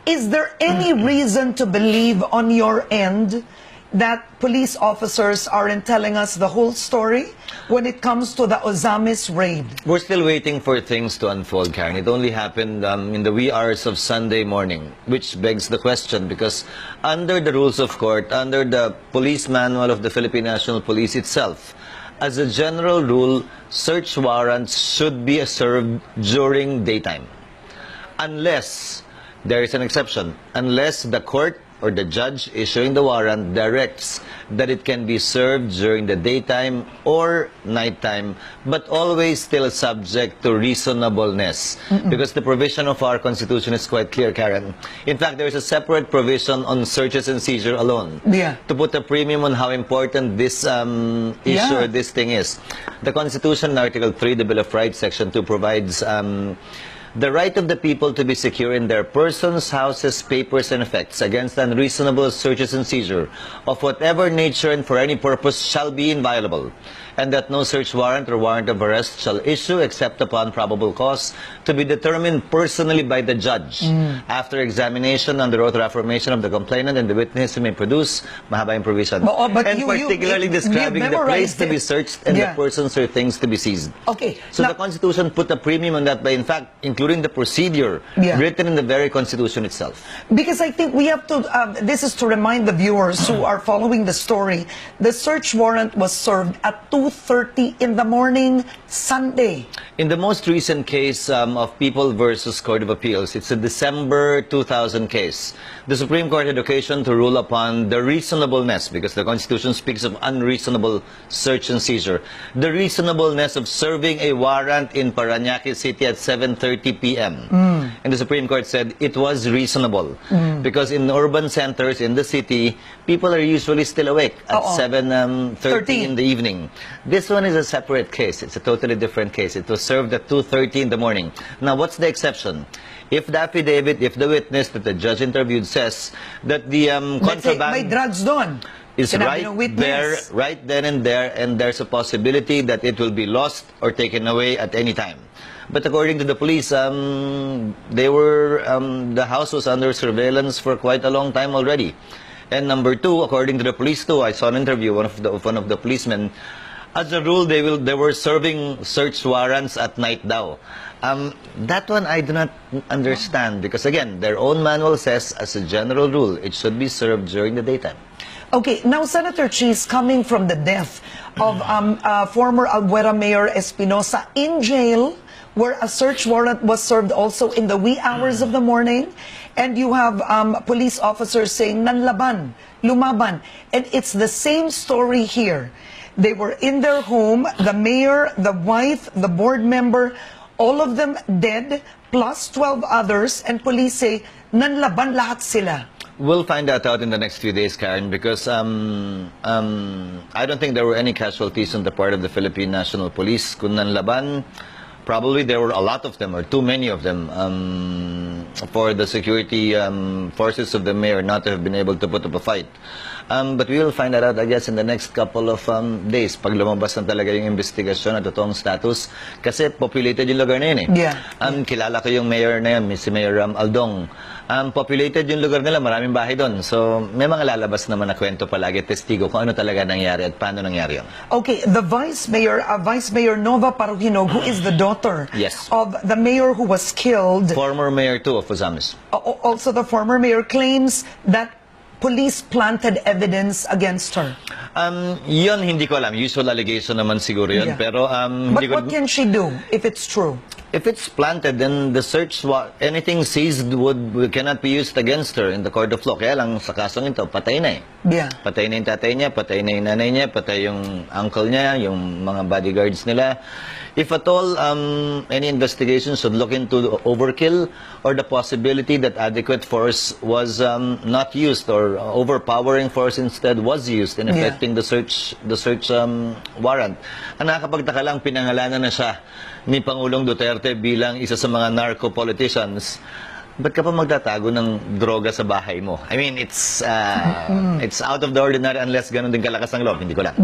Is there any reason to believe on your end that police officers aren't telling us the whole story when it comes to the Ozamis raid? We're still waiting for things to unfold, Karen. It only happened in the wee hours of Sunday morning, which begs the question, because under the rules of court, under the police manual of the Philippine National Police itself, as a general rule, search warrants should be served during daytime. Unless there is an exception, unless the court or the judge issuing the warrant directs that it can be served during the daytime or nighttime, but always still subject to reasonableness. Because the provision of our Constitution is quite clear, Karen. In fact, there is a separate provision on searches and seizure alone. To put a premium on how important this issue or this thing is. The Constitution, Article 3, the Bill of Rights, Section 2, provides the right of the people to be secure in their persons, houses, papers, and effects against unreasonable searches and seizure of whatever nature and for any purpose shall be inviolable, and that no search warrant or warrant of arrest shall issue except upon probable cause to be determined personally by the judge after examination under oath or affirmation of the complainant and the witness who may produce mahaba yung provision. And particularly describing the place to be searched and the persons or things to be seized. So the Constitution put a premium on that by, in fact, including the procedure written in the very Constitution itself. Because I think we have to, this is to remind the viewers who are following the story, the search warrant was served at 2:30 in the morning, Sunday. In the most recent case of People versus Court of Appeals, it's a December 2000 case. The Supreme Court had occasion to rule upon the reasonableness, because the Constitution speaks of unreasonable search and seizure, the reasonableness of serving a warrant in Parañaque City at 7:30 p.m. And the Supreme Court said it was reasonable because in urban centers in the city, people are usually still awake at 7:30 in the evening. This one is a separate case. It's a totally different case. It was served at 2:30 in the morning. Now, what's the exception? If the affidavit, if the witness that the judge interviewed says that the contraband... May drugs doon. Is right there, right then and there, and there's a possibility that it will be lost or taken away at any time. But according to the police, the house was under surveillance for quite a long time already. And number two, according to the police too, I saw an interview one of the policemen. As a rule, they were serving search warrants at night daw. That one I do not understand, because again, their own manual says, as a general rule, it should be served during the daytime. Okay, now Senator Chiz, coming from the death of former Albuera Mayor Espinosa in jail, where a search warrant was served also in the wee hours of the morning, and you have police officers saying, nanlaban, lumaban. And it's the same story here. They were in their home, the mayor, the wife, the board member, all of them dead, plus 12 others, and police say, nanlaban lahat sila. We'll find that out in the next few days, Karen, because I don't think there were any casualties on the part of the Philippine National Police. Kung nanlaban, probably there were a lot of them, or too many of them, for the security forces of the mayor not to have been able to put up a fight. But we will find that out, I guess, in the next couple of days, pag lumabas na talaga yung investigasyon at totoong status. Kasi populated yung lugar na yun eh. Kilala ko yung mayor na yun, si Mayor Aldong. Populated yung lugar nila, maraming bahay doon. So, may mga lalabas naman na kwento palagi, testigo kung ano talaga nangyari at paano nangyari yun. Okay, the Vice Mayor Nova Parojinog, who is the daughter of the mayor who was killed. Former mayor too of Ozamis. Also, the former mayor claims that police planted evidence against her. Yun, hindi ko alam. Usual allegation naman siguro yun. Pero, but what can she do if it's true? If it's planted, then the search, anything seized cannot be used against her in the court of law. Kaya lang, sa kasong ito, patay na eh. Patay na yung tatay niya, patay na yung nanay niya, patay yung uncle niya, yung mga bodyguards nila. If at all, any investigation should look into overkill or the possibility that adequate force was not used, or overpowering force instead was used in effecting the search warrant. Ang nakakapagtaka lang, pinangalanan na siya ni Pangulong Duterte bilang isa sa mga narco-politicians. Ba't ka pa magtatago ng droga sa bahay mo? I mean, it's out of the ordinary unless ganun din kalakas ang loob. Hindi ko lang.